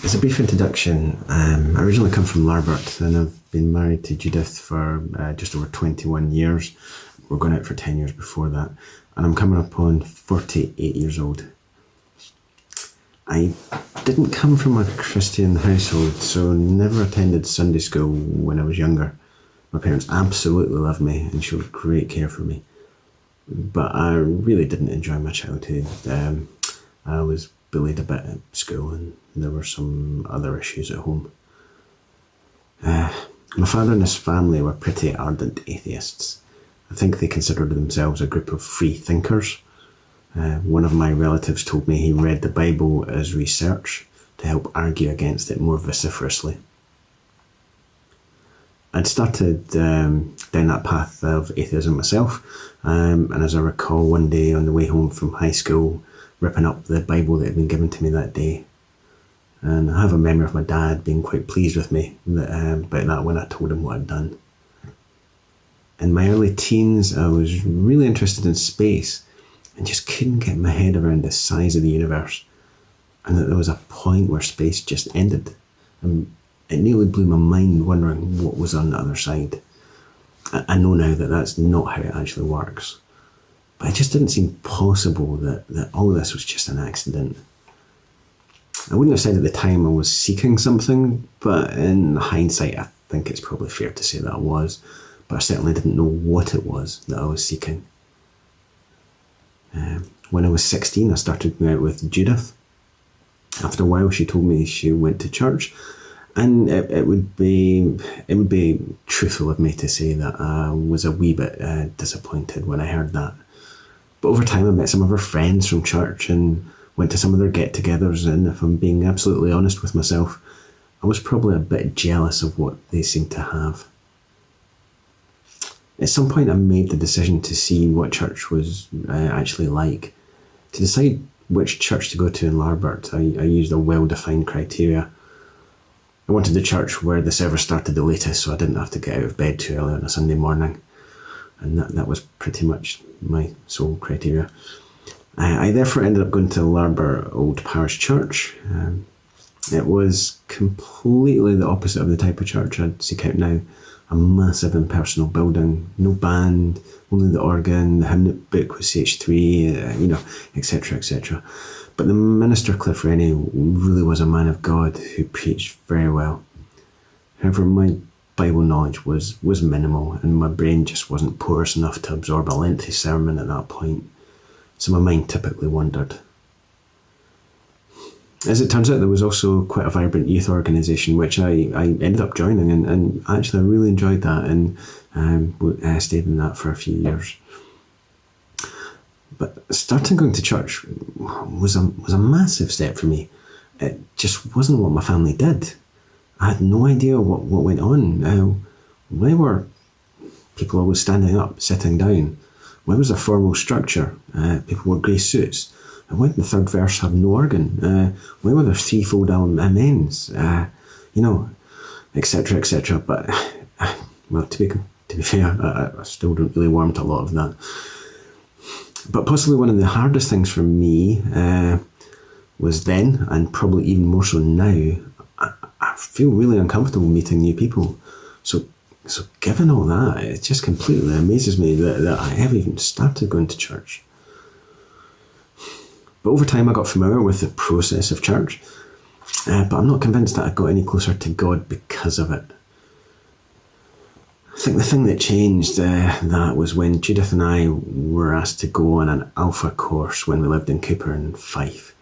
As a brief introduction, I originally come from Larbert and I've been married to Judith for just over 21 years. We're going out for 10 years before that, and I'm coming up on 48 years old. I didn't come from a Christian household, so never attended Sunday school when I was younger. My parents absolutely loved me and showed great care for me, but I really didn't enjoy my childhood. I was bullied a bit at school and there were some other issues at home. My father and his family were pretty ardent atheists. I think they considered themselves a group of free thinkers. One of my relatives told me he read the Bible as research to help argue against it more vociferously. I'd started down that path of atheism myself, and as I recall, one day on the way home from high school, ripping up the Bible that had been given to me that day. And I have a memory of my dad being quite pleased with me about that when I told him what I'd done. In my early teens, I was really interested in space and just couldn't get my head around the size of the universe and that there was a point where space just ended. And it nearly blew my mind wondering what was on the other side. I know now that that's not how it actually works. But it just didn't seem possible that all of this was just an accident. I wouldn't have said at the time I was seeking something, but in hindsight, I think it's probably fair to say that I was. But I certainly didn't know what it was that I was seeking. When I was 16, I started going out with Judith. After a while, she told me she went to church, and it would be truthful of me to say that I was a wee bit disappointed when I heard that. But over time, I met some of her friends from church and went to some of their get-togethers, and if I'm being absolutely honest with myself, I was probably a bit jealous of what they seemed to have. At some point, I made the decision to see what church was actually like. To decide which church to go to in Larbert, I used a well-defined criteria. I wanted the church where the service started the latest, so I didn't have to get out of bed too early on a Sunday morning. And that was pretty much my sole criteria. I therefore ended up going to Larbert Old Parish Church. It was completely the opposite of the type of church I'd seek out now. A massive impersonal building, no band, only the organ, the hymn book was CH3, etc., etc. But the minister, Cliff Rennie, really was a man of God who preached very well. However, my Bible knowledge was minimal, and my brain just wasn't porous enough to absorb a lengthy sermon at that point, so my mind typically wandered. As it turns out, there was also quite a vibrant youth organisation which I ended up joining, and actually I really enjoyed that, and I stayed in that for a few years. But starting going to church was a massive step for me. It just wasn't what my family did. I had no idea what went on. Why were people always standing up, sitting down? Why was there formal structure? People wore grey suits. And why did the third verse have no organ? Why were there threefold amens? Etc., etc. But, well, to be fair, I still don't really warm to a lot of that. But possibly one of the hardest things for me was then, and probably even more so now, I feel really uncomfortable meeting new people. So given all that, it just completely amazes me that I ever even started going to church. But over time I got familiar with the process of church, but I'm not convinced that I got any closer to God because of it. I think the thing that changed that was when Judith and I were asked to go on an alpha course when we lived in Cooper and Fife.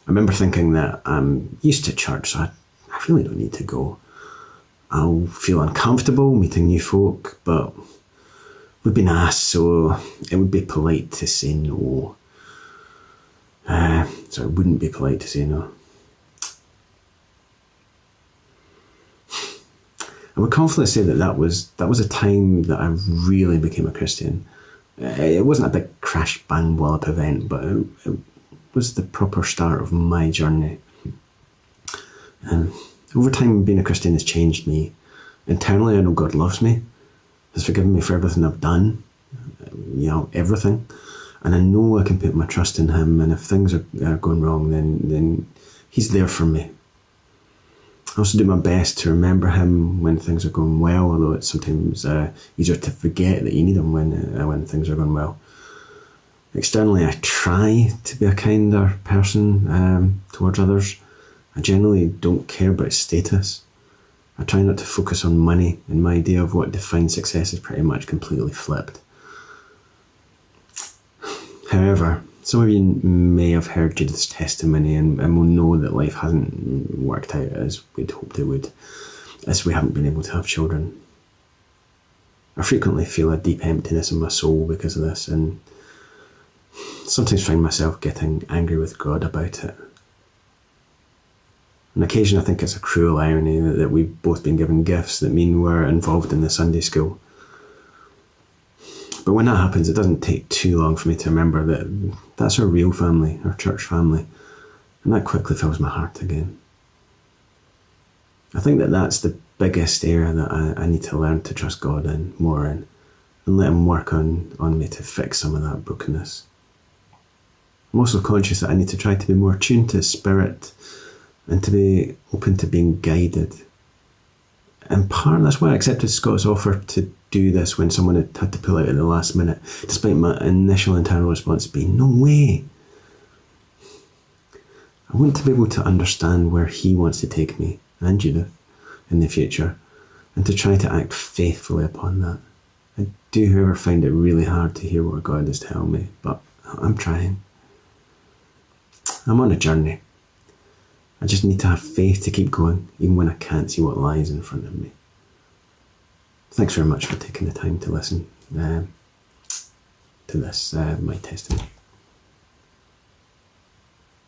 I remember thinking that I'm used to church, so I really don't need to go. I'll feel uncomfortable meeting new folk, but we've been asked, so it would be polite to say no. So it wouldn't be polite to say no. I would confidently say that was a time that I really became a Christian. It wasn't a big crash bang wallop event, but it was the proper start of my journey. Over time, being a Christian has changed me. Internally, I know God loves me, has forgiven me for everything I've done, everything. And I know I can put my trust in him, and if things are going wrong, then he's there for me. I also do my best to remember him when things are going well, although it's sometimes easier to forget that you need him when things are going well. Externally, I try to be a kinder person towards others. I generally don't care about status. I try not to focus on money, and my idea of what defines success is pretty much completely flipped. However, some of you may have heard Judith's testimony and will know that life hasn't worked out as we'd hoped it would, as we haven't been able to have children. I frequently feel a deep emptiness in my soul because of this, and sometimes find myself getting angry with God about it. On occasion, I think it's a cruel irony that we've both been given gifts that mean we're involved in the Sunday school. But when that happens, it doesn't take too long for me to remember that that's our real family, our church family, and that quickly fills my heart again. I think that that's the biggest area that I need to learn to trust God in, more in, and let him work on me to fix some of that brokenness. I'm also conscious that I need to try to be more attuned to his spirit and to be open to being guided. In part, that's why I accepted Scott's offer to do this when someone had to pull out at the last minute, despite my initial internal response being, no way. I want to be able to understand where he wants to take me and Judith in the future, and to try to act faithfully upon that. I do, however, find it really hard to hear what God is telling me, but I'm trying. I'm on a journey. I just need to have faith to keep going, even when I can't see what lies in front of me. Thanks very much for taking the time to listen to this, my testimony.